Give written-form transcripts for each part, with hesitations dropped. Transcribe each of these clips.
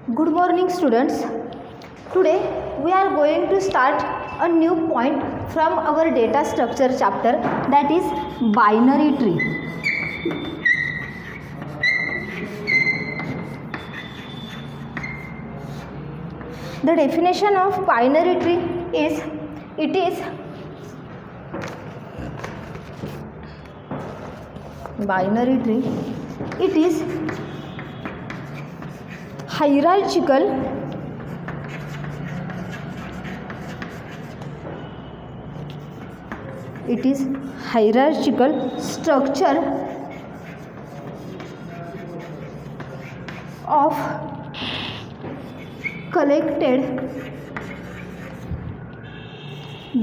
Good morning students. Today we are going to start a new point from our data structure chapter, that is binary tree. The definition of binary tree is binary tree. It is hierarchical structure of collected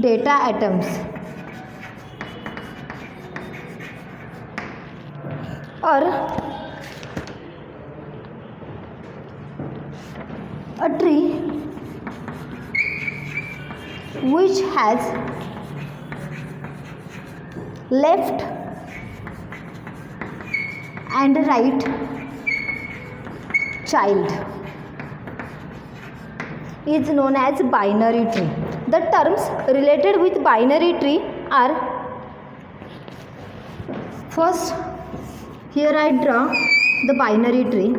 data atoms or a tree which has left and right child is known as binary tree. The terms related with binary tree are, first here I draw the binary tree.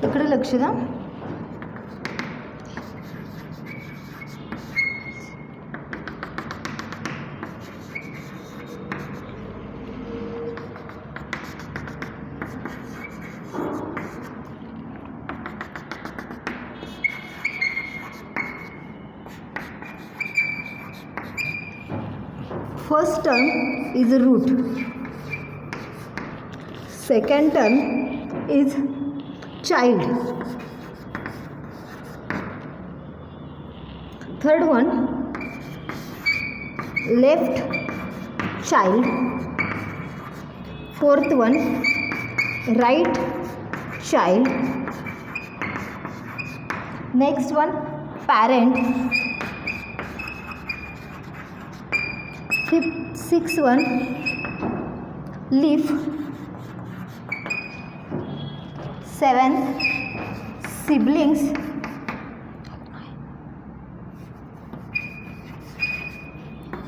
इकडे लक्ष द्या. First term is root, second term is child, third one left child, fourth one right child, next one parent, sixth one leaf, seventh siblings,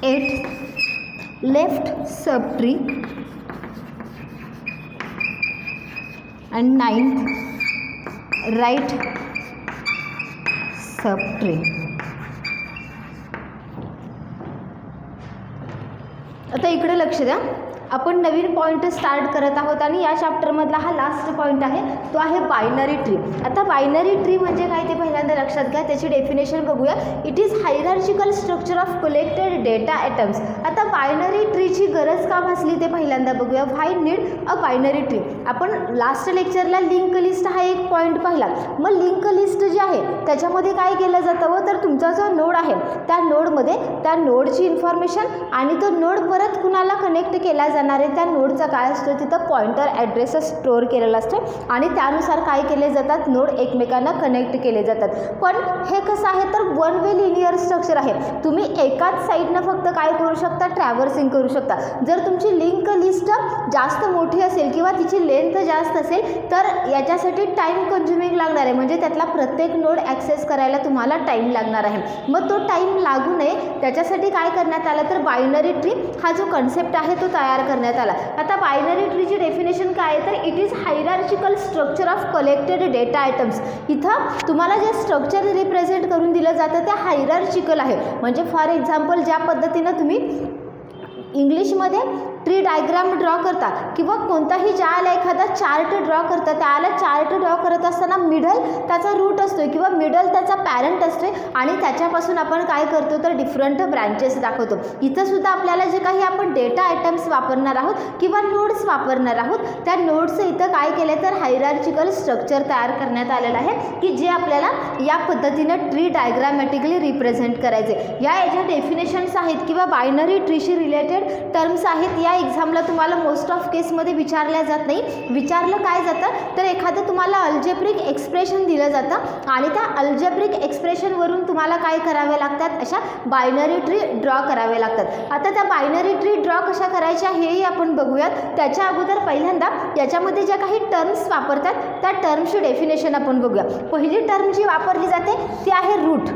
eighth left subtree, and ninth right subtree. आता इकडे लक्ष द्या. आपण नवीन point start करत आहोत आणि या चॅप्टरमधला हा लास्ट पॉईंट आहे, तो आहे बायनरी ट्री. आता बायनरी ट्री म्हणजे काय ते पहिल्यांदा लक्षात घ्या. त्याची डेफिनेशन बघूया. It is hierarchical structure of collected data items. आता बायनरी ट्रीची गरज का भासली ते पहिल्यांदा बघूया. Why need a binary tree. आपण लास्ट लेक्चरला लिंक लिस्ट हा एक पॉईंट पाहिला. मग लिंक लिस्ट जी आहे त्याच्यामध्ये काय केलं जातं व तर तुमचा जो नोड आहे त्या नोडमध्ये त्या नोडची इन्फॉर्मेशन आणि तो नोड परत कुणाला कनेक्ट केला जाणार आहे त्या नोडचा काय असतो तिथं पॉइंटर ॲड्रेस स्टोअर केलेला असतो आणि त्यानुसार काय केले जातात नोड एकमेकांना कनेक्ट केले जातात. पण हे कसं आहे तर वन वे लिनियर स्ट्रक्चर आहे. तुम्ही एकाच साईडनं फक्त काय करू शकता ट्रॅव्हर्सिंग करू शकता. जर तुमची लिंक लिस्ट जास्त मोठी असेल किंवा तिची लेंथ जास्त असेल तर याच्यासाठी टाईम कन्झ्युमिंग लागणार आहे. म्हणजे त्यातला प्रत्येक नोड ॲक्सेस करायला तुम्हाला टाईम लागणार आहे. मग तो टाईम लागू नये त्याच्यासाठी काय करण्यात आलं तर बायनरी ट्री हा जो कन्सेप्ट आहे तो तयार करण्यात आला. आता बायनरी ट्रीची डेफिनेशन काय आहे तर it is hierarchical structure of collected data items. इथं तुम्हाला जे स्ट्रक्चर रिप्रेझेंट करून दिलं जातं ते हायरार्चिकल आहे. म्हणजे फॉर एक्झाम्पल ज्या पद्धतीनं तुम्ही इंग्लिशमध्ये ट्री डायग्राम ड्रॉ करता किंवा कोणताही ज्याला एखादा चार्ट ड्रॉ करता, त्याला चार्ट ड्रॉ करत असताना मिडल त्याचा रूट असतो किंवा मिडल त्याचा पॅरेंट असतो आणि त्याच्यापासून आपण काय करतो तर डिफरंट ब्रँचेस दाखवतो. इथं सुद्धा आपल्याला जे काही आपण डेटा आयटम्स वापरणार आहोत किंवा नोड्स वापरणार आहोत, त्या नोड्सचं इथं काय केलं तर हायरार्चिकल स्ट्रक्चर तयार करण्यात आलेलं आहे की जे आपल्याला या पद्धतीनं ट्री डायग्रामॅटिकली रिप्रेझेंट करायचे. याच्या डेफिनेशन्स आहेत किंवा बायनरी ट्रीशी रिलेटेड टर्म्स आहेत. या एक्झामला तुम्हाला मोस्ट ऑफ केसमध्ये विचारल्या जात नाही. विचारलं काय जातं तर एखादं तुम्हाला अल्जेब्रिक एक्सप्रेशन दिलं जातं आणि त्या अल्जेब्रिक एक्सप्रेशनवरून तुम्हाला काय करावे लागतात, अशा बायनरी ट्री ड्रॉ करावे लागतात. आता त्या बायनरी ट्री ड्रॉ कशा करायच्या हेही आपण बघूयात. त्याच्या अगोदर पहिल्यांदा याच्यामध्ये ज्या काही टर्म्स वापरतात त्या टर्मची डेफिनेशन आपण बघूया. पहिली टर्म जी वापरली जाते ती आहे रूट.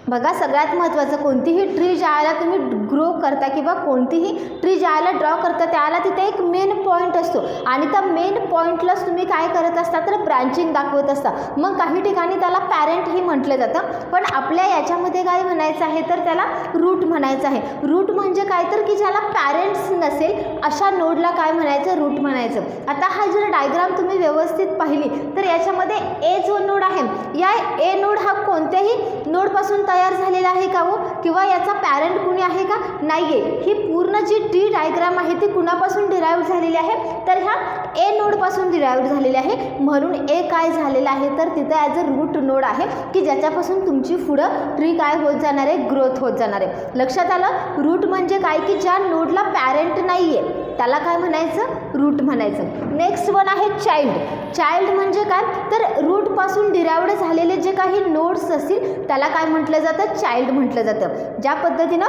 बघा, सगळ्यात महत्त्वाचं, कोणतीही ट्री ज्याला तुम्ही ग्रो करता किंवा कोणतीही ट्री ज्याला ड्रॉ करता त्याला तिथे एक मेन पॉईंट असतो आणि त्या मेन पॉईंटलाच तुम्ही काय करत असता तर ब्रँचिंग दाखवत असता. मग काही ठिकाणी त्याला पॅरेंटही म्हटलं जातं, पण आपल्या याच्यामध्ये काय म्हणायचं आहे तर त्याला रूट म्हणायचं आहे. रूट म्हणजे काय तर की ज्याला पॅरेंट्स नसेल अशा नोडला काय म्हणायचं, रूट म्हणायचं. आता हा जर डायग्राम तुम्ही व्यवस्थित पाहिली तर याच्यामध्ये ए जो नोड आहे, या ए नोड हा कोणत्याही नोडपासून तयार झालेला आहे का हो, किंवा याचा पॅरेंट कुणी आहे का, नाही आहे. ही पूर्ण जी ट्री डायग्राम आहे ती कुणापासून डिराईव्ह झालेली आहे तर ह्या ए नोडपासून डिराईव्ह झालेली आहे. म्हणून ए काय झालेलं आहे तर तिथं ॲज अ रूट नोड आहे की ज्याच्यापासून तुमची पुढं ट्री काय होत जाणार आहे, ग्रोथ होत जाणार आहे. लक्षात आलं. रूट म्हणजे काय की ज्या नोडला पॅरेंट नाही आहे त्याला काय म्हणायचं, रूट म्हणायचं. नेक्स्ट वन आहे चाइल्ड. चाइल्ड म्हणजे काय तर रूटपासून डिराईव्ड झालेले जे काही नोड्स असतील त्याला काय म्हटलं जातं, चाइल्ड म्हटलं जातं. ज्या पद्धतीनं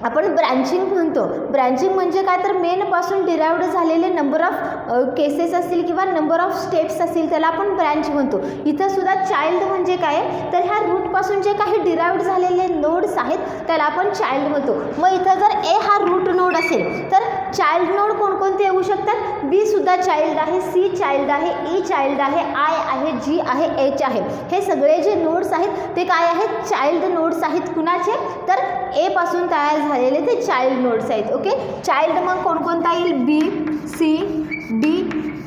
आपण ब्रँचिंग म्हणतो, ब्रँचिंग म्हणजे काय तर मेनपासून डिराईव्ड झालेले नंबर ऑफ केसेस असतील किंवा नंबर ऑफ स्टेप्स असतील त्याला आपण ब्रँच म्हणतो. इथं सुद्धा चाइल्ड म्हणजे काय तर ह्या रूटपासून जे काही डिराईव्ड झालेले नोड्स आहेत त्याला आपण चाइल्ड म्हणतो. मग इथं जर ए हा रूट नोड असेल तर चाइल्ड नोड कोणकोणते येऊ शकतात, बी सुद्धा चाइल्ड आहे, सी चाइल्ड आहे, ई चाइल्ड आहे, आय आहे, जी आहे, एच आहे. हे सगळे जे नोड्स आहेत ते काय आहेत, चाइल्ड नोड्स आहेत. कुणाचे तर ए पासून तयार झालेले ते चाइल्ड नोड्स आहेत. ओके, चाइल्ड मग कोणकोणता येईल, बी, सी, डी,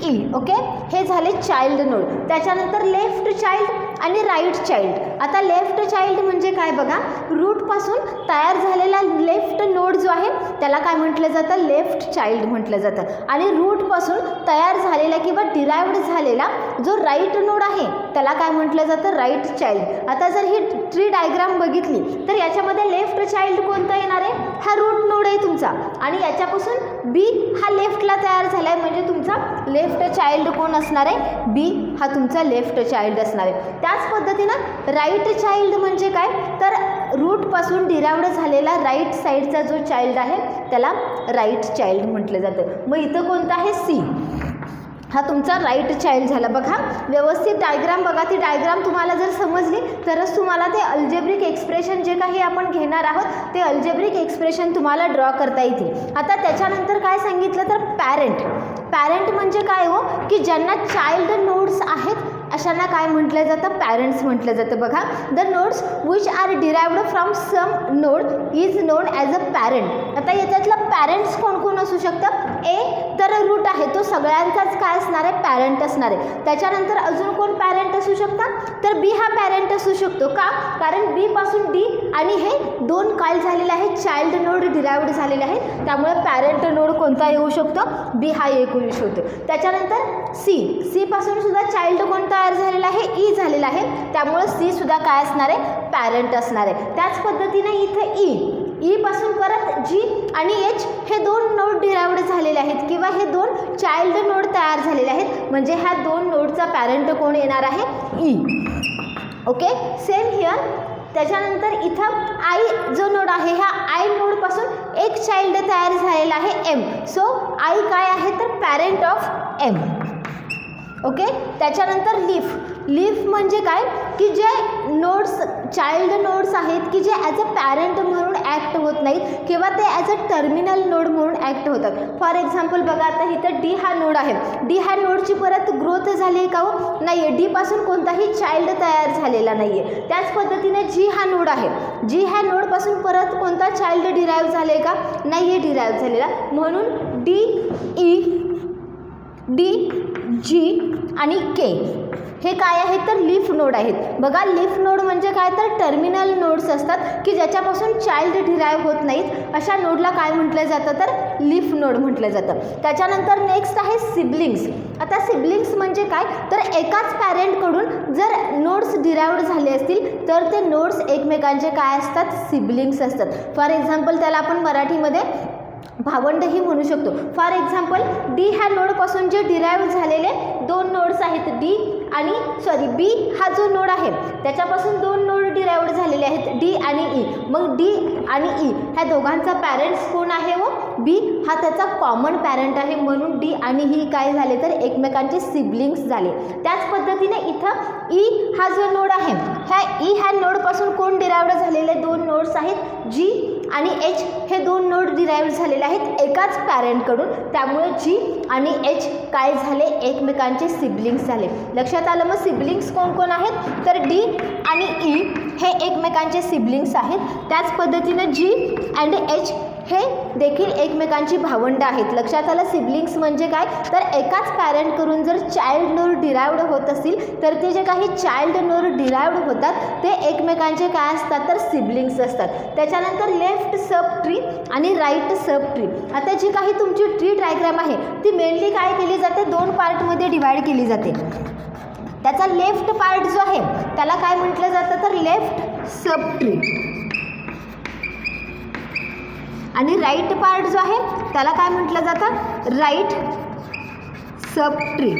ई. ओके, हे झाले चाइल्ड नोड. त्याच्यानंतर लेफ्ट चाइल्ड आणि राईट चाइल्ड. आता लेफ्ट चाइल्ड म्हणजे काय बघा, रूटपासून तयार झालेला लेफ्ट नोड जो आहे त्याला काय म्हटलं जातं, लेफ्ट चाइल्ड म्हटलं जातं. आणि रूटपासून तयार झालेला किंवा डिराईव्ड झालेला जो राईट नोड आहे त्याला काय म्हटलं जातं, राईट चाइल्ड. आता जर ही ट्री डायग्राम बघितली तर याच्यामध्ये लेफ्ट चाइल्ड कोणता येणार आहे, हा रूट नोड आहे तुमचा आणि याच्यापासून बी हा लेफ्टला तयार झाला आहे म्हणजे तुमचा लेफ्ट चाइल्ड कोण असणार आहे, बी हा तुमचा लेफ्ट चाइल्ड असणार आहे. त्याच पद्धतीनं राईट चाइल्ड म्हणजे काय तर रूटपासून डिराईव्ड झालेला राईट साईडचा जो चाइल्ड आहे त्याला राईट चाइल्ड म्हटलं जातं. मग इथं कोणता आहे, सी हा तुमचा राईट चाइल्ड झाला. बघा व्यवस्थित डायग्राम बघा, ती डायग्राम तुम्हाला जर समजली तरच तुम्हाला ते अल्जेब्रिक एक्सप्रेशन जे काही आपण घेणार आहोत ते अल्जेब्रिक एक्सप्रेशन तुम्हाला ड्रॉ करता येतील. आता त्याच्यानंतर काय सांगितलं तर पॅरेंट. पॅरेंट म्हणजे काय हो की ज्यांना चाइल्ड नोड्स आहेत अशांना काय म्हटलं जातं, पॅरेंट्स म्हटलं जातं. बघा, the nodes which are derived from some node is known as a parent. आता याच्यातलं पॅरेंट्स कोण कोण असू शकतं, ए तर रूट आहे तो सगळ्यांचाच काय असणार आहे, पॅरेंट असणार आहे. त्याच्यानंतर अजून कोण पॅरेंट असू शकतात तर बी हा पॅरेंट असू शकतो. का, कारण बी पासून डी आणि हे दोन काय झालेले आहेत, चाइल्ड नोड डिराईव्ड झालेले आहेत त्यामुळे पॅरेंट नोड कोणता येऊ शकतो, बी हा एक येऊ शकतो. त्याच्यानंतर सी, सी पासून सुद्धा चाइल्ड कोणता तयार झालेला आहे, ई झालेला आहे त्यामुळे सी सुद्धा काय असणार आहे, पॅरेंट असणार आहे. त्याच पद्धतीने इथे ई पासून परत जी आणि एच हे दोन नोड डिराईव्ड झालेले आहेत किंवा हे दोन चाइल्ड नोड तयार झालेले आहेत म्हणजे ह्या दोन नोडचा पॅरेंट कोण येणार आहे, ई. Okay, same here. त्याच्यानंतर इथं आय जो नोड आहे ह्या आय नोडपासून एक चाइल्ड तयार झालेला आहे, एम. सो आय काय आहे तर पॅरेंट ऑफ एम. ओके, त्याच्यानंतर लीफ. लीफ म्हणजे काय की जे नोड्स चाइल्ड नोड्स आहेत की जे ॲज अ पॅरेंट म्हणून ॲक्ट होत नाहीत किंवा ते ॲज अ टर्मिनल नोड म्हणून ॲक्ट होतात. फॉर एक्झाम्पल बघा, आता इथं डी हा नोड आहे. डी ह्या नोडची परत ग्रोथ झाली आहे का हो? नाही आहे. डीपासून कोणताही चाइल्ड तयार झालेला नाही आहे. त्याच पद्धतीने जी हा नोड आहे, जी ह्या नोडपासून परत कोणता चाइल्ड डिराईव्ह झाले का? नाही आहे डिराईव्ह झालेला. म्हणून डी ई, डी जी आणि के हे काय आहेत तर लीफ नोड आहेत. बघा, लीफ नोड म्हणजे काय तर टर्मिनल नोड्स असतात की ज्याच्यापासून चाइल्ड डिराईव्ह होत नाहीत. अशा नोडला काय म्हटलं जातं तर लीफ नोड म्हटलं जातं. त्याच्यानंतर नेक्स्ट आहे सिबलिंग्स. आता सिबलिंग्स म्हणजे काय तर एकाच पॅरेंटकडून जर नोड्स डिराईव्ड झाले असतील तर ते नोड्स एकमेकांचे काय असतात? सिबलिंग्स असतात. फॉर एक्झाम्पल त्याला आपण मराठीमध्ये भावंडही म्हणू शकतो. फॉर एक्झाम्पल डी ह्या नोडपासून जे डिराईव्ह झालेले दोन नोड्स आहेत, डी आणि बी हा जो नोड आहे त्याच्यापासून दोन नोड डिराईव्ड झालेले आहेत, डी आणि ई. मग डी आणि ई ह्या दोघांचा पॅरेंट्स कोण आहे व बी हा त्याचा कॉमन पॅरेंट आहे. म्हणून डी आणि ही काय झाले तर एकमेकांचे सिबलिंग्स झाले. त्याच पद्धतीने इथं ई हा जो नोड आहे, ह्या नोडपासून कोण डिराईव्ड झालेले दोन नोड्स आहेत, जी आणि एच हे दोन नोड डिराईव्ड झालेले आहेत एकाच पॅरेंटकडून. त्यामुळे जी आणि एच काय झाले एकमेकांचे सिबलिंग्स झाले. लक्षात आलं? मग सिबलिंग्स कोण कोण आहेत तर डी आणि ई हे एकमेकांचे सिबलिंग्स आहेत. त्याच पद्धतीनं जी अँड एच हे देखील एकमेकांची भावंड आहेत. लक्षात आलं? सिबलिंग्स म्हणजे काय तर एकाच पॅरेंटकडून जर चाइल्ड नोड डिराईव्ड होत असतील तर ते जे काही चाइल्ड नोड डिराईव्ड होतात ते एकमेकांचे काय असतात तर सिबलिंग्स असतात. त्याच्यानंतर लेफ्ट सब ट्री आणि राईट सब ट्री. आता जी काही तुमची ट्री डायग्राम आहे ती मेनली काय केली जाते, दोन पार्टमध्ये डिवाईड केली जाते. त्याचा लेफ्ट पार्ट जो आहे त्याला काय म्हटलं जातं तर लेफ्ट सब ट्री आणि राईट पार्ट जो आहे त्याला काय म्हटलं जातं राईट सब ट्री,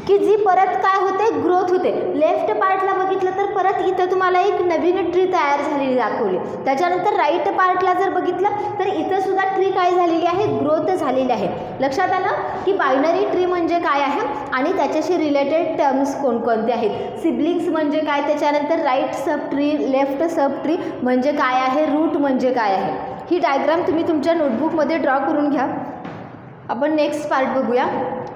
की जी परत काय होते ग्रोथ होते. लेफ्ट पार्टला बघितलं तर परत इथं तुम्हाला एक नवीन ट्री तयार झालेली दाखवली. त्याच्यानंतर राईट पार्टला जर बघितलं तर इथं सुद्धा ट्री काय झालेली आहे ग्रोथ झालेली आहे. लक्षात आलं की बायनरी ट्री म्हणजे काय आहे आणि त्याच्याशी रिलेटेड टर्म्स कोणकोणते आहेत. सिबलिंग्स म्हणजे काय, त्याच्यानंतर right sub tree, left sub tree म्हणजे काय आहे, रूट म्हणजे काय आहे. ही डायग्राम तुम्ही तुमच्या नोटबुकमध्ये ड्रॉ करून घ्या. आपण नेक्स्ट पार्ट बघूया.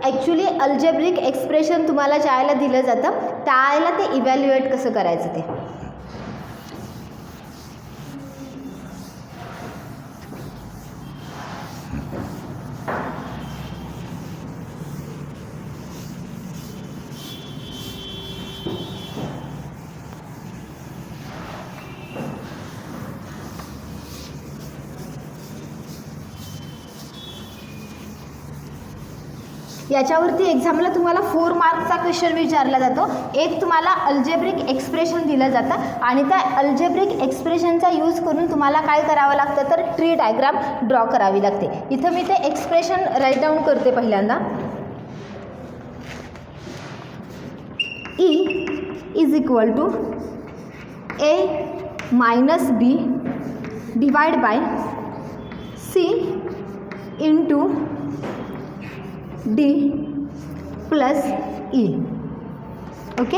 ॲक्च्युली अल्जेब्रिक एक्सप्रेशन तुम्हाला ज्यावेळेला दिलं जातं त्यावेळेला ते इव्हॅल्युएट कसं करायचं ते. याच्यावरती एक्झामला तुम्हाला 4 मार्क्सचा क्वेश्चन विचारला जातो. एक तुम्हाला अल्जेब्रिक एक्सप्रेशन दिलं जातं आणि त्या अल्जेब्रिक एक्सप्रेशनचा यूज करून तुम्हाला काय करावं लागतं तर ट्री डायग्राम ड्रॉ करावी लागते. इथं मी ते एक्सप्रेशन राईट डाऊन करते. पहिल्यांदा E is equal to A minus B divide by C into D plus E. Okay,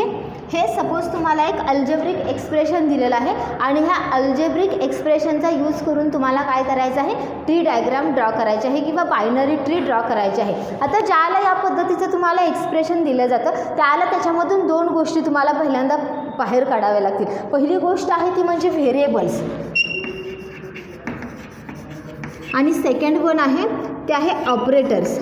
हे सपोज तुम्हाला एक अल्जेब्रिक एक्सप्रेशन दिलेलं आहे आणि ह्या अल्जेब्रिक एक्सप्रेशनचा यूज करून तुम्हाला काय करायचं आहे ट्री डायग्राम ड्रॉ करायचे आहे किंवा बायनरी ट्री ड्रॉ करायची आहे. आता ज्याला या पद्धतीचं तुम्हाला एक्सप्रेशन दिलं जातं त्याला त्याच्यामधून 2 गोष्टी तुम्हाला पहिल्यांदा बाहेर काढाव्या लागतील. पहिली गोष्ट आहे ती म्हणजे व्हेरिएबल्स आणि सेकंड वन आहे ते आहे ऑपरेटर्स.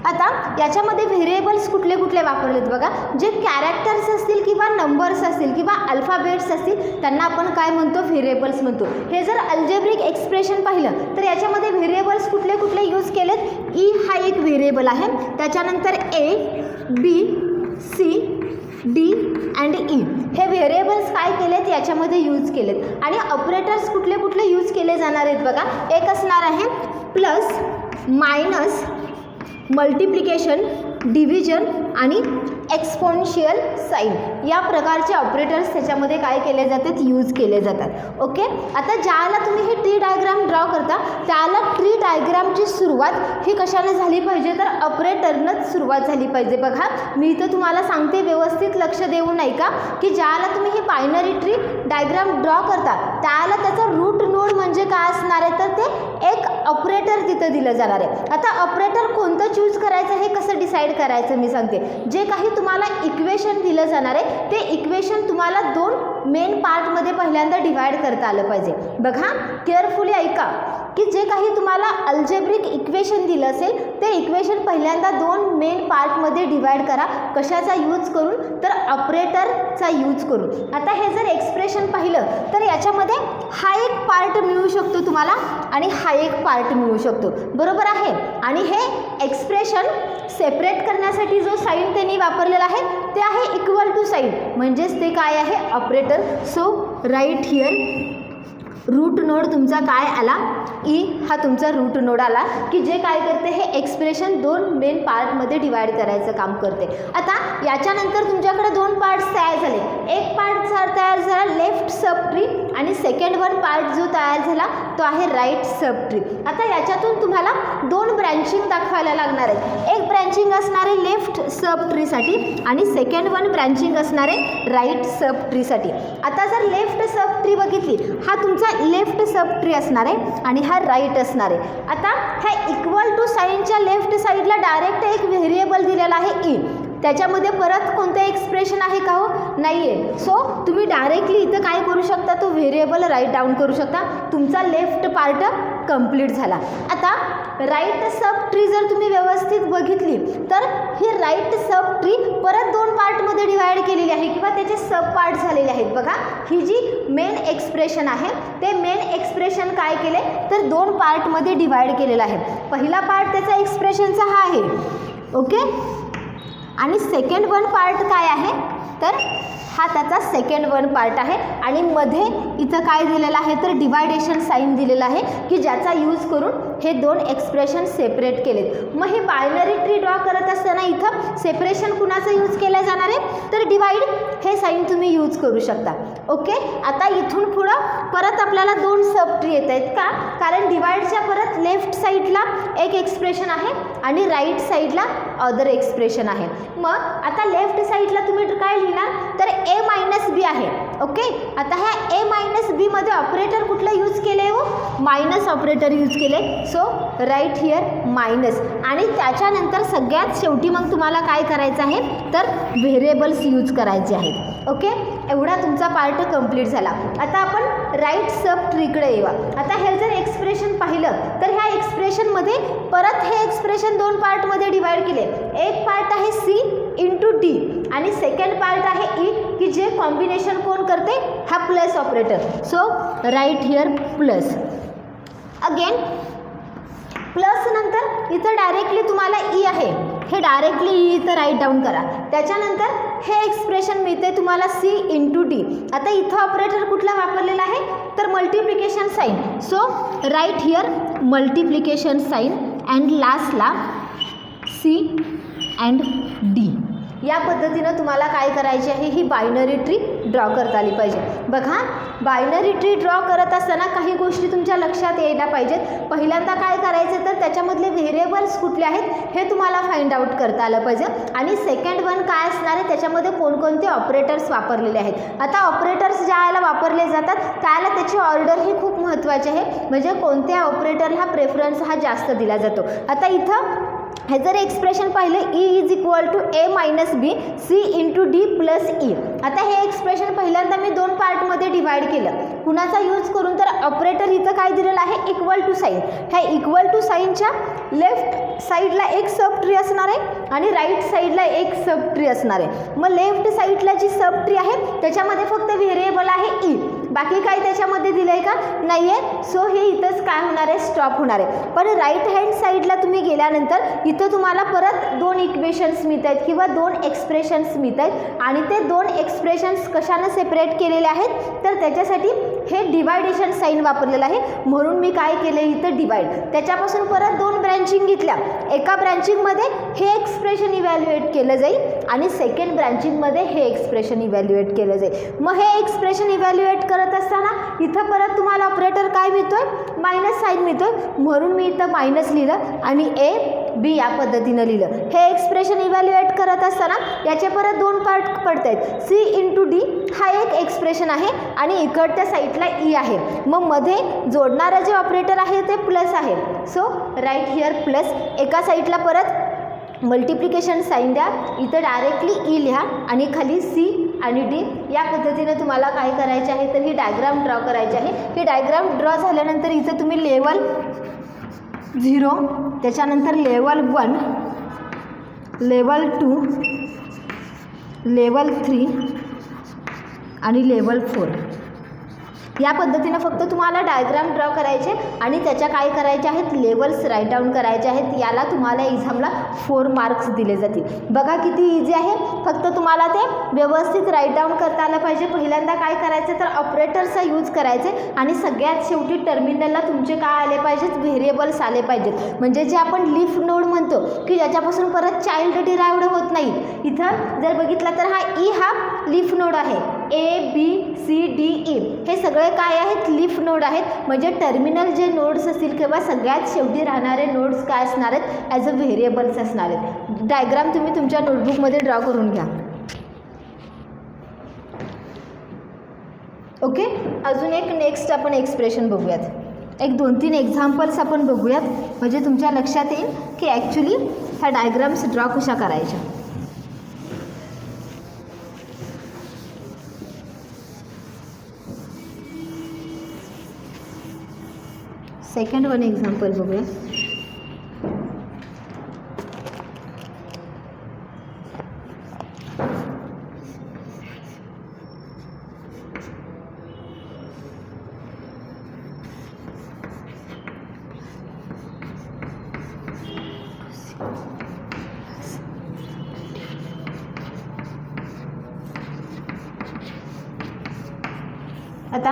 आता याच्यामध्ये व्हेरिएबल्स कुठले कुठले वापरलेत बघा. जे कॅरेक्टर्स असतील किंवा नंबर्स असतील किंवा अल्फाबेट्स असतील त्यांना आपण काय म्हणतो व्हेरिएबल्स म्हणतो. हे जर अल्जेब्रिक एक्सप्रेशन पाहिलं तर याच्यामध्ये व्हेरिएबल्स कुठले कुठले यूज केलेत. ई हा एक व्हेरिएबल आहे, त्याच्यानंतर A B C D and E हे व्हेरिएबल्स काय केलेत याच्यामध्ये यूज केलेत. आणि ऑपरेटर्स कुठले कुठले यूज केले जाणार आहेत बघा. एक असणार आहे प्लस मायनस मल्टिप्लिकेशन डिव्हिजन आणि एक्सपोनेन्शियल साईन या प्रकारचे ऑपरेटर्स त्याच्यामध्ये काय केले जातात यूज केले जातात. ओके, आता ज्याला तुम्ही हे ट्री डायग्राम ड्रॉ करता त्याला ट्री डायग्रामची सुरुवात ही कशाने झाली पाहिजे, तर ऑपरेटरनंच सुरुवात झाली पाहिजे. बघा मी इथं तुम्हाला सांगते, व्यवस्थित लक्ष देऊन नाही का, की ज्याला तुम्ही ही बायनरी ट्री डायग्राम ड्रॉ करता त्याला त्याचा रूट नोड म्हणजे काय असणार आहे, तर ते एक ऑपरेटर तिथं दिलं जाणार आहे. आता ऑपरेटर कोणतं चूज करायचं हे कसं डिसाईड करायचं मी सांगते. जे काही तुम्हाला इक्वेशन दिलं जाणार आहे ते इक्वेशन तुम्हाला दोन मेन पार्टमध्ये पहिल्यांदा डिवाइड करता आलं पाहिजे. बघा केअरफुली ऐका, की जे काही तुम्हाला अल्जेब्रिक इक्वेशन दिलं असेल ते इक्वेशन पहिल्यांदा दोन मेन पार्टमध्ये डिवाइड करा. कशाचा यूज करून, तर ऑपरेटरचा यूज करून. आता हे जर एक्सप्रेशन पाहिलं तर याच्यामध्ये हा एक पार्ट मिळू शकतो तुम्हाला आणि हा एक पार्ट मिळू शकतो, बरोबर आहे. आणि हे एक्सप्रेशन सेपरेट करण्यासाठी जो साईन त्यांनी वापरलेला आहे ते आहे इक्वल टू साईन, म्हणजेच ते काय आहे, operator. So right here root node तुमचा काय आला, ई हा तुमचा रूट नोड आला, की जे काय करते हे एक्सप्रेशन दोन मेन पार्टमध्ये डिवाइड करायचं काम करते. आता याच्यानंतर तुमच्याकडे दोन पार्ट्स तयार झाले. एक पार्ट तयार झाला लेफ्ट सब ट्री आणि सेकंड वन पार्ट जो तयार झाला तो आहे राईट सब ट्री. आता याच्यातून तुम्हाला दोन ब्रँचिंग दाखवायला लागणार आहेत. एक ब्रँचिंग असणार आहे लेफ्ट सब ट्रीसाठी आणि सेकंड वन ब्रँचिंग असणार आहे राईट सब ट्रीसाठी. आता जर लेफ्ट सब ट्री बघितली, हा तुमचा लेफ्ट सब ट्री असणार आहे आणि हा राईट असणार आहे. आता ह्या इक्वल टू साईनच्या लेफ्ट साईडला डायरेक्ट एक व्हेरिएबल दिलेला आहे ई. त्याच्यामध्ये परत कोणतं एक्सप्रेशन आहे का, हो नाही आहे. सो तुम्ही डायरेक्टली इथं काय करू शकता, तो व्हेरिएबल राईट डाऊन करू शकता. तुमचा लेफ्ट पार्ट कंप्लीट झाला. आता राईट सब ट्री जर तुम्ही व्यवस्थित बघितली तर ही राईट सब ट्री परत दोन पार्टमध्ये डिवाइड केलेली आहे किंवा त्याचे सब पार्ट झालेले आहेत. बघा ही जी मेन एक्सप्रेशन आहे ते मेन एक्सप्रेशन काय केले, तर दोन पार्टमध्ये डिवाइड केलेलं आहे. पहिला पार्ट त्याचा एक्सप्रेशनचा हा आहे, ओके, आणि सेकंड वन पार्ट काय आहे, तर हा त्याचा सेकंड वन पार्ट आहे. आणि मध्ये इथं काय दिलेलं आहे, तर डिवायडेशन साईन दिलेला आहे, की ज्याचा यूज करून हे दोन एक्सप्रेशन सेपरेट केलेत. मग हे बायनरी ट्री ड्रॉ करत असताना इथं सेपरेशन कुणाचं यूज केलं जाणार आहे, तर डिवाइड हे साईन तुम्ही यूज करू शकता. ओके, आता इथून पुढं परत आपल्याला दोन सब ट्री येत आहेत का, कारण डिवाइडच्या परत लेफ्ट साईडला एक एक्सप्रेशन आहे आणि राईट साईडला अदर एक्सप्रेशन आहे. मग आता लेफ्ट साईडला तुम्ही काय लिहिणार, तर ए मायनस बी आहे. ओके, आता ह्या ए मायनस बी मध्ये ऑपरेटर कुठलं यूज केलं आहे, हो मायनस ऑपरेटर यूज केले. So right here minus. आणि त्याच्यानंतर सगळ्यात शेवटी मग तुम्हाला काय करायचं आहे, तर व्हेरिएबल्स यूज करायचे आहेत. ओके, एवढा तुमचा पार्ट कंप्लीट झाला. आता आपण राईट सब ट्रीकडे येऊ. आता हे जर एक्सप्रेशन पाहिलं तर ह्या एक्सप्रेशनमध्ये परत हे एक्सप्रेशन दोन पार्टमध्ये डिवाइड केले. एक पार्ट आहे सी इंटू डी आणि सेकंड पार्ट आहे ई, की जे कॉम्बिनेशन कोण करते, हा plus operator. So right here plus. Again plus नंतर इथं डायरेक्टली तुम्हाला ई आहे, हे डायरेक्टली ई इथं राईट डाऊन करा. त्याच्यानंतर हे एक्सप्रेशन मिळते तुम्हाला सी इंटू डी. आता इथं ऑपरेटर कुठला वापरलेला आहे, तर multiplication sign. So right here multiplication sign and लास्टला सी अँड डी. या पद्धतीनं तुम्हाला काय करायची आहे, ही बायनरी ट्री ड्रॉ करता आली पाहिजे. बघा बायनरी ट्री ड्रॉ करत असताना काही गोष्टी तुमच्या लक्षात यायला पाहिजेत. पहिल्यांदा काय करायचं, तर त्याच्यामधले व्हेरिएबल्स कुठले आहेत हे तुम्हाला फाइंड आउट करता आलं पाहिजे. आणि सेकंड वन काय असणार आहे, त्याच्यामध्ये कोणकोणते ऑपरेटर्स वापरलेले आहेत. आता ऑपरेटर्स ज्याला वापरले जातात त्याला त्याची ऑर्डर ही खूप महत्त्वाची आहे, म्हणजे कोणत्या ऑपरेटरला प्रेफरन्स हा जास्त दिला जातो. आता इथं हे जर एक्सप्रेशन पाहिलं E is equal to A minus B C into D plus E. आता हे एक्सप्रेशन पहिल्यांदा मी दोन पार्टमध्ये डिवाइड केलं. कुणाचा यूज करून, तर ऑपरेटर इथं काय दिलेलं आहे, इक्वल टू साईन. ह्या इक्वल टू साईनच्या लेफ्ट साईडला एक सब ट्री असणार आहे आणि राईट साईडला एक सब ट्री असणार आहे. मग लेफ्ट साईडला जी सब ट्री आहे त्याच्यामध्ये फक्त व्हेरिएबल आहे ई, बाकी काय त्याच्यामध्ये दिलं आहे का, नाही आहे. सो हे इथंच काय होणार आहे, स्टॉप होणार आहे. पण राईट हँड साईडला तुम्ही गेल्यानंतर इथं तुम्हाला परत दोन इक्वेशन्स मिळत आहेत किंवा दोन एक्सप्रेशन्स मिळत आहेत आणि ते दोन एक्सप्रेशन्स कशानं सेपरेट केलेले आहेत, तर त्याच्यासाठी हे डिवायडेशन साईन वापरलेलं आहे, म्हणून मी काय केलं इथं डिवाइड. त्याच्यापासून परत 2 ब्रँचिंग घेतल्या. एका ब्रँचिंगमध्ये हे एक्सप्रेशन इव्हॅल्युएट केलं जाईल आणि सेकंड ब्रँचिंगमध्ये हे एक्सप्रेशन इव्हॅल्युएट केलं जाईल. मग हे एक्सप्रेशन इव्हॅल्युएट करत असताना इथं परत तुम्हाला ऑपरेटर काय मिळतोय, मायनस साईन मिळतोय, म्हणून मी इथं मायनस लिहिलं आणि ए बी या पद्धतीनं लिहिलं. हे एक्सप्रेशन इव्हॅल्युएट करत असताना याचे परत 2 पार्ट पडत आहेत. सी इंटू डी हा एक एक्सप्रेशन आहे आणि इकडच्या साईडला ई आहे. मग मध्ये जोडणारं जे ऑपरेटर आहे ते प्लस आहे. So right here plus. एका साईडला परत मल्टिप्लिकेशन साईन द्या, इथं डायरेक्टली ई लिहा आणि खाली सी आणि डी या पद्धतीने तुम्हाला काय करायचे आहे तर ही डायग्राम ड्रॉ करायची आहे. ही डायग्राम ड्रॉ झाल्यानंतर इथं तुम्ही लेवल 0, त्याच्यानंतर लेवल 1, लेवल 2, लेवल 3 आणि लेवल 4 या पद्धतीनं फक्त तुम्हाला डायग्राम ड्रॉ करायचे आणि त्याच्या काय करायचे आहेत, लेवल्स राईट डाऊन करायचे आहेत. याला तुम्हाला एक्झामला 4 मार्क्स दिले जातील. बघा किती इझी आहे. फक्त तुम्हाला ते व्यवस्थित राईट डाऊन करता आलं पाहिजे. पहिल्यांदा काय करायचं तर ऑपरेटरचा यूज करायचे आणि सगळ्यात शेवटी टर्मिनलला तुमचे काय आले पाहिजेत, व्हेरिएबल्स आले पाहिजेत. म्हणजे जे आपण लीफ नोड म्हणतो की ज्याच्यापासून परत चाइल्ड डिराइव्ड होत नाही. इथं जर बघितलं तर हा ई हा लीफ नोड आहे. A B C D E हे सगळे काय आहेत, लीफ नोड आहेत. म्हणजे टर्मिनल जे नोड्स असतील किंवा सगळ्यात शेवटी राहणारे नोड्स काय असणार आहेत, ॲज अ व्हेरिएबल्स असणार आहेत. डायग्राम तुम्ही तुमच्या नोटबुकमध्ये ड्रॉ करून घ्या. ओके, अजून एक नेक्स्ट आपण एक्सप्रेशन बघूयात. एक 2-3 एक्झाम्पल्स आपण बघूयात म्हणजे तुमच्या लक्षात येईल की ॲक्च्युली ह्या डायग्राम्स ड्रॉ कशा करायच्या. सेकंड वन एक्झाम्पल बघूया. आता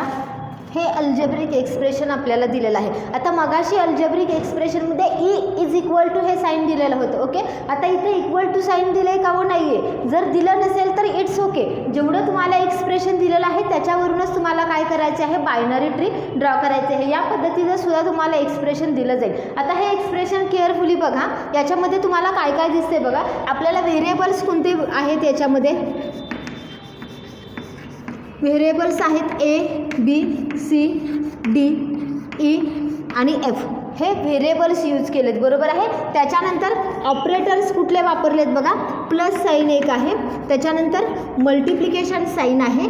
हे अल्जेब्रिक एक्सप्रेशन आपल्याला दिलेलं आहे. आता मगाशी अल्जेब्रिक एक्सप्रेशनमध्ये ई इज इक्वल टू हे साईन दिलेलं होतं. ओके, आता इथे इक्वल टू साईन दिलं आहे का हो, नाही आहे. जर दिलं नसेल तर इट्स ओके. जेवढं तुम्हाला एक्सप्रेशन दिलेलं आहे त्याच्यावरूनच तुम्हाला काय करायचे आहे, बायनरी ट्री ड्रॉ करायचे आहे. या पद्धतीचं सुद्धा तुम्हाला एक्सप्रेशन दिलं जाईल. आता हे एक्सप्रेशन केअरफुली बघा. याच्यामध्ये तुम्हाला काय काय दिसते बघा. आपल्याला व्हेरिएबल्स कोणते आहेत याच्यामध्ये, व्हेरिएबल्स आहेत A B C D E आणि एफ. हे व्हेरिएबल्स यूज केलेत, बरोबर आहे. त्याच्यानंतर ऑपरेटर्स कुठले वापरलेत बघा. प्लस साईन एक आहे, त्याच्यानंतर मल्टिप्लिकेशन साईन आहे.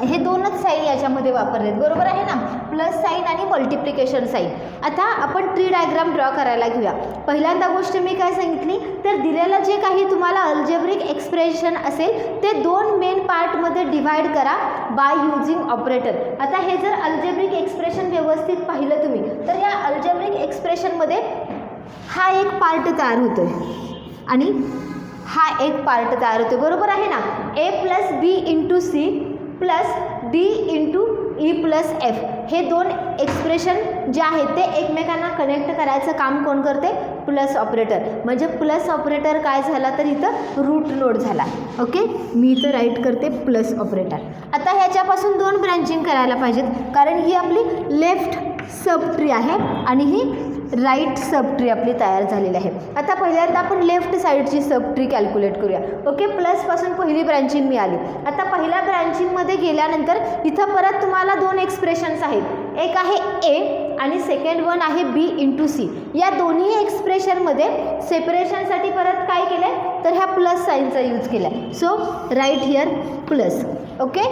हे 2च साईन याच्यामध्ये वापरलेत, बरोबर आहे ना, प्लस साईन आणि मल्टिप्लिकेशन साईन. आता आपण ट्री डायग्राम ड्रॉ करायला घेऊया. पहिल्यांदा गोष्ट मी काय सांगितली तर दिलेलं जे काही तुम्हाला अल्जेब्रिक एक्सप्रेशन असेल ते 2 मेन पार्टमध्ये डिव्हाइड करा बाय यूजिंग ऑपरेटर. आता हे जर अल्जेब्रिक एक्सप्रेशन व्यवस्थित पाहिलं तुम्ही तर या अल्जेब्रिक एक्सप्रेशनमध्ये हा एक पार्ट तयार होतोय आणि हा एक पार्ट तयार होतो, बरोबर आहे ना. A plus B into C plus D into E plus F हे 2 एक्सप्रेशन जे आहेत ते एकमेकांना कनेक्ट करायचं काम कोण करते, प्लस ऑपरेटर. म्हणजे प्लस ऑपरेटर काय झाला तर इथं रूट नोड झाला. ओके, मी इथं राईट करते प्लस ऑपरेटर. आता ह्याच्यापासून 2 ब्रँचिंग करायला पाहिजेत कारण ही आपली लेफ्ट सब ट्री आहे आणि ही राईट सब ट्री आपली तयार झालेली आहे. आता पहिल्यांदा आपण लेफ्ट साईडची सब ट्री कॅल्क्युलेट करूया. ओके, प्लसपासून पहिली ब्रँचिंग मिळाली. आता पहिल्या ब्रँचिंगमध्ये गेल्यानंतर इथं परत तुम्हाला 2 एक्सप्रेशन्स आहेत. एक आहे ए आणि सेकंड वन आहे बी इंटू सी. या दोन्ही एक्सप्रेशनमध्ये सेपरेशनसाठी परत काय केलं आहे तर ह्या प्लस साईनचा यूज केला आहे. So right here plus. Okay,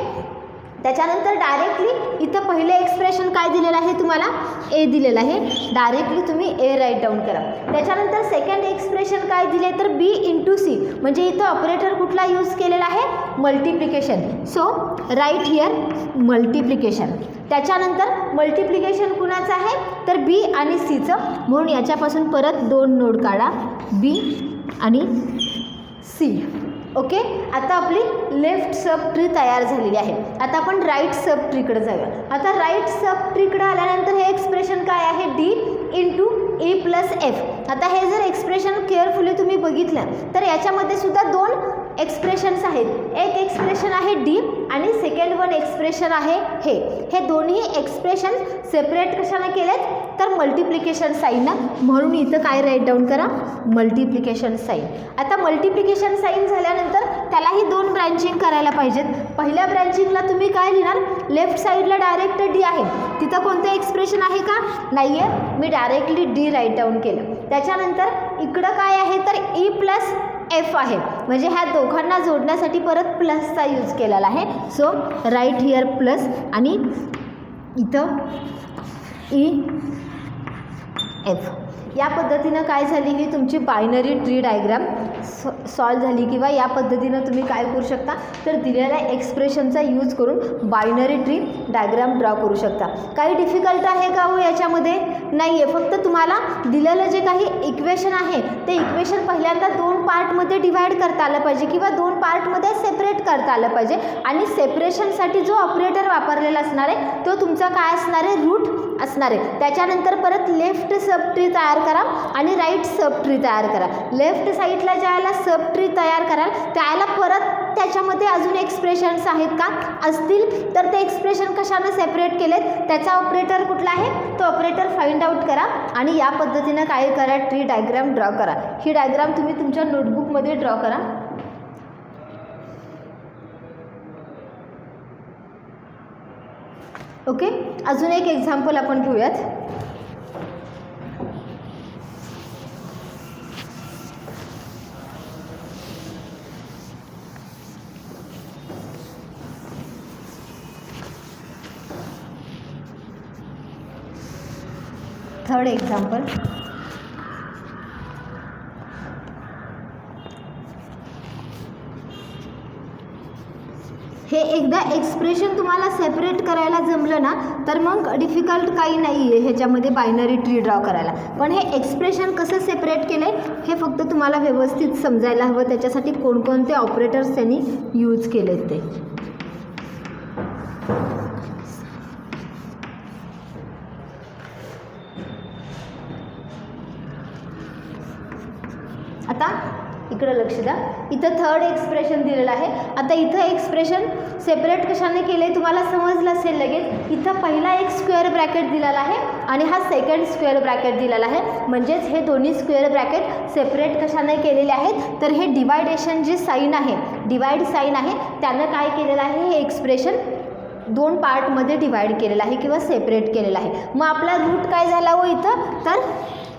त्याच्यानंतर डायरेक्टली इथं पहिले एक्सप्रेशन काय दिलेलं आहे तुम्हाला, ए दिलेलं आहे. डायरेक्टली तुम्ही ए राईट डाऊन करा. त्याच्यानंतर सेकंड एक्सप्रेशन काय दिले तर बी इंटू सी. म्हणजे इथं ऑपरेटर कुठला यूज केलेला आहे, multiplication. So right here multiplication. त्याच्यानंतर मल्टिप्लिकेशन कुणाचं आहे तर बी आणि सीचं, म्हणून याच्यापासून परत 2 नोड काढा, बी आणि सी. ओके, आता आपली लेफ्ट सब ट्री तयार झालेली आहे. आता आपण राईट सब ट्रीकडे जाऊया. आता राईट सब ट्रीकडे आल्यानंतर हे एक्सप्रेशन काय आहे, D into E plus F. आता हे जर एक्सप्रेशन केअरफुली तुम्ही बघितलं तर याच्यामध्ये सुद्धा दोन एक्सप्रेशन्स आहेत. एक एक्सप्रेशन आहे डी आणि सेकंड वन एक्सप्रेशन आहे हे दोन्ही एक्सप्रेशन सेपरेट कशाने केलेत तर मल्टिप्लिकेशन साईननं. म्हणून इथं काय राईट डाऊन करा, मल्टिप्लिकेशन साईन. आता मल्टिप्लिकेशन साईन झाल्यानंतर त्यालाही दोन ब्रँचिंग करायला पाहिजेत. पहिल्या ब्रँचिंगला तुम्ही काय लिहिणार, लेफ्ट साईडला डायरेक्ट डी आहे, तिथं कोणतं एक्सप्रेशन आहे का, नाही आहे, मी डायरेक्टली डी राईट डाऊन केलं. त्याच्यानंतर इकडं काय आहे तर ई प्लस एफ आहे, म्हणजे ह्या दोघांना जोडण्यासाठी परत प्लसचा यूज केलेला आहे. सो राईट हिअर प्लस आणि इथं ई एफ. या पद्धतीनं काय झाली ही तुमची बायनरी ट्री डायग्राम सॉल्व झाली. किंवा या पद्धतीनं तुम्ही काय करू शकता तर दिलेल्या एक्सप्रेशनचा यूज करून बायनरी ट्री डायग्राम ड्रॉ करू शकता. काही डिफिकल्ट आहे का हो याच्यामध्ये, नाही आहे. फक्त तुम्हाला दिलेलं जे काही इक्वेशन आहे ते इक्वेशन पहिल्यांदा दोन पार्टमध्ये डिवाईड करता आलं पाहिजे किंवा दोन पार्टमध्ये सेपरेट करता आलं पाहिजे. आणि सेपरेशनसाठी जो ऑपरेटर वापरलेला असणार आहे तो तुमचा काय असणार आहे, रूट असणार आहे. त्याच्यानंतर परत लेफ्ट सब ट्री तयार करा आणि राईट सब ट्री तयार करा. लेफ्ट साईडला ज्याला सब ट्री तयार कराल त्याला परत त्याच्यामध्ये अजून एक्सप्रेशन्स आहेत का, असतील तर ते एक्सप्रेशन कशानं सेपरेट केलेत, त्याचा ऑपरेटर कुठला आहे तो ऑपरेटर फाइंड आउट करा आणि या पद्धतीनं काय करा, ट्री डायग्राम ड्रॉ करा. ही डायग्राम तुम्ही तुमच्या नोटबुकमध्ये ड्रॉ करा. ओके, अजून एक एक्झाम्पल आपण घेऊयात. Third example. हे एकदा एक्सप्रेशन तुम्हाला सेपरेट करायला जमलं ना तर मग डिफिकल्ट काही नाही आहे ह्याच्यामध्ये बायनरी ट्री ड्रॉ करायला. पण हे एक्सप्रेशन कसं सेपरेट केलं हे फक्त तुम्हाला व्यवस्थित समजायला हवं. त्याच्यासाठी कोणकोणते ऑपरेटर्स त्यांनी यूज केलेत ते. आता इकडं लक्ष द्या, इथं थर्ड एक्सप्रेशन दिलेलं आहे. आता इथं एक्सप्रेशन सेपरेट कशाने केले तुम्हाला समजलं असेल लगेच. इथं पहिला एक स्क्वेअर ब्रॅकेट दिलेला आहे आणि हा सेकंड स्क्वेअर ब्रॅकेट दिलेला आहे. म्हणजेच हे दोन्ही स्क्वेअर ब्रॅकेट सेपरेट कशाने केलेले आहेत तर हे डिवायडेशन जी साईन आहे, डिवाइड साईन आहे, त्यानं काय केलेलं आहे, हे एक्सप्रेशन दोन पार्टमध्ये डिवाइड केलेलं आहे किंवा सेपरेट केलेलं आहे. मग आपला रूट काय झाला हो इथं तर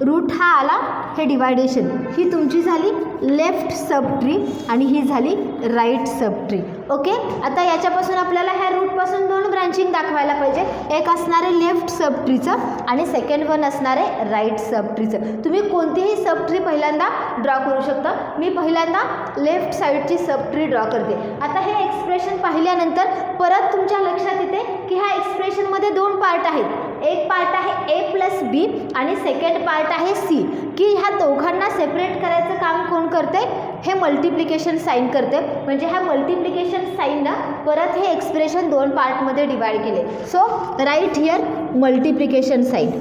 रूट हा आला, हे डिवायडेशन ही तुमची झाली लेफ्ट सब ट्री आणि ही झाली राईट सब ट्री. ओके, आता याच्यापासून आपल्याला ह्या रूटपासून दोन ब्रांचिंग दाखवायला पाहिजे. एक असणार आहे लेफ्ट सब ट्रीचं आणि सेकंड वन असणार आहे राईट सब ट्रीचं. तुम्ही कोणतीही सब ट्री पहिल्यांदा ड्रॉ करू शकता. मी पहिल्यांदा लेफ्ट साईडची सब ट्री ड्रॉ करते. आता हे एक्सप्रेशन पाहिल्यानंतर परत तुमच्या लक्षात येते की ह्या एक्सप्रेशनमध्ये दोन पार्ट आहेत. एक पार्ट आहे ए प्लस बी आणि सेकंड पार्ट आहे सी. की ह्या दोघांना सेपरेट करायचं काम कोण करते, हे मल्टिप्लिकेशन साईन करते. म्हणजे ह्या मल्टिप्लिकेशन साईननं परत हे एक्सप्रेशन दोन पार्टमध्ये डिवाइड केले. So right here multiplication sign.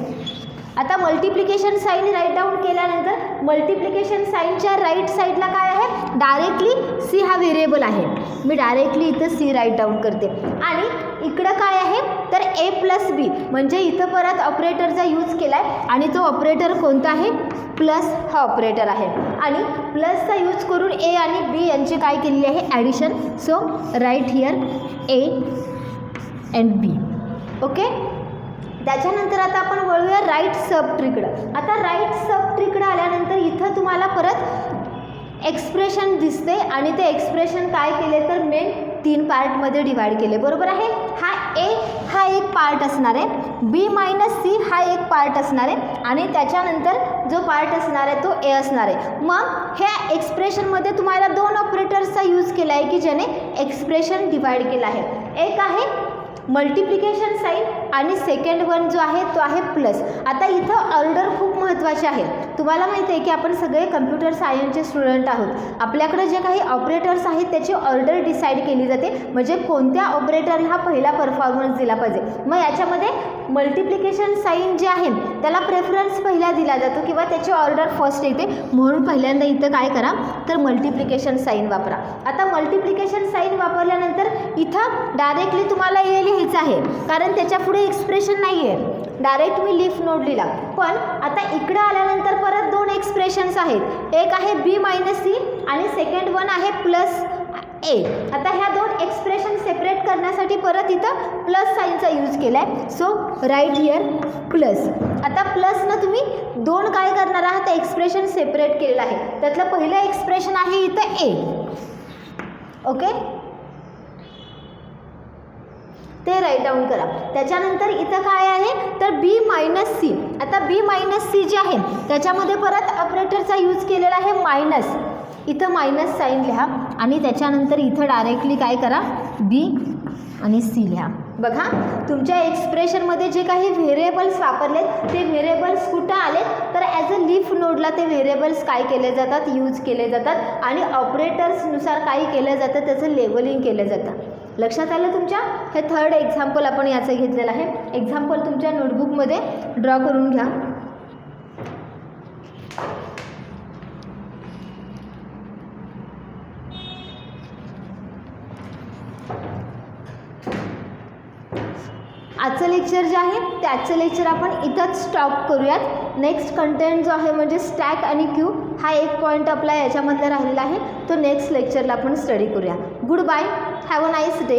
आता मल्टिप्लिकेशन साईन राईट डाऊन केल्यानंतर मल्टिप्लिकेशन साईनच्या राईट साईडला काय आहे, डायरेक्टली सी हा व्हेरिएबल आहे. मी डायरेक्टली इथं सी राईट डाऊन करते. आणि इकडं काय आहे तर ए प्लस बी, म्हणजे इथं परत ऑपरेटरचा यूज केला आहे आणि तो ऑपरेटर कोणता आहे, प्लस हा ऑपरेटर आहे. आणि प्लसचा यूज करून ए आणि बी यांची काय केलेली आहे, addition. So right here A and B. Okay, त्याच्यानंतर आता आपण वळूया राईट सब ट्रीकडं. आता राईट सब ट्रीकडं आल्यानंतर इथं तुम्हाला परत एक्सप्रेशन दिसते आणि ते एक्सप्रेशन काय केले तर मेन तीन पार्टमध्ये डिवाइड केले. बरोबर आहे. हा ए हा एक पार्ट असणार आहे, बी मायनस सी हा एक पार्ट असणार आहे आणि त्याच्यानंतर जो पार्ट असणार आहे तो ए असणार आहे. मग ह्या एक्सप्रेशनमध्ये तुम्हाला दोन ऑपरेटर्सचा यूज केला आहे की ज्याने एक्सप्रेशन डिवाइड केला आहे. एक आहे मल्टिप्लिकेशन साईन आणि सेकंड वन जो आहे तो आहे प्लस. आता इथं ऑर्डर खूप महत्त्वाचे आहे. तुम्हाला माहिती आहे की आपण सगळे कम्प्युटर सायन्सचे स्टुडंट आहोत. आपल्याकडे जे काही ऑपरेटर्स आहेत त्याची ऑर्डर डिसाईड केली जाते, म्हणजे कोणत्या ऑपरेटरला हा पहिला परफॉर्मन्स दिला पाहिजे. मग याच्यामध्ये मल्टिप्लिकेशन साईन जे आहे त्याला प्रेफरन्स पहिला दिला जातो किंवा त्याची ऑर्डर फर्स्ट येते, म्हणून पहिल्यांदा इथं काय करा तर मल्टिप्लिकेशन साईन वापरा. आता मल्टिप्लिकेशन साईन वापरल्यानंतर इथं डायरेक्टली तुम्हाला हे लिहायचं आहे, कारण त्याच्या पुढे एक्सप्रेशन नाही आहे, डायरेक्ट मी लीफ नोड लिहिला. पण आता इकडं आल्यानंतर परत दोन एक्सप्रेशन्स आहेत, एक आहे बी मायनस सी आणि सेकंड वन आहे प्लस ए. आता ह्या दोन एक्सप्रेशन सेपरेट करण्यासाठी परत इथं प्लस साईनचा यूज केला आहे. So right here plus. आता प्लसनं तुम्ही दोन काय करणार आहात, एक्सप्रेशन सेपरेट केलेलं आहे. त्यातलं पहिलं एक्सप्रेशन आहे इथं ए. ओके, ते राईट डाऊन करा. त्याच्यानंतर इथं काय आहे तर बी मायनस सी. आता बी मायनस सी जे आहे त्याच्यामध्ये परत ऑपरेटरचा यूज केलेला आहे मायनस. इथं मायनस साईन लिहा आणि त्याच्यानंतर इथं डायरेक्टली काय करा बी आणि सी लिहा. बघा तुमच्या एक्सप्रेशनमध्ये जे काही व्हेरिएबल्स वापरलेत ते व्हेरिएबल्स कुठं आले तर ॲज अ लीफ नोडला ते व्हेरिएबल्स काय केले जातात, यूज केले जातात आणि ऑपरेटर्सनुसार काय केलं जातं त्याचं लेबलिंग केलं जातं. लक्षात आलं तुमच्या. हे थर्ड एक्झाम्पल आपण याचं घेतलेलं आहे. एक्झाम्पल तुमच्या नोटबुकमध्ये ड्रॉ करून घ्या. आजचं लेक्चर जे आहे ते आजचं लेक्चर आपण इथंच स्टॉप करूयात. नेक्स्ट कंटेंट जो आहे म्हणजे स्टॅक आणि क्यू हा एक पॉईंट आपला याच्यामधला राहिलेला आहे, तो नेक्स्ट लेक्चरला आपण स्टडी करूया. Goodbye, have a nice day.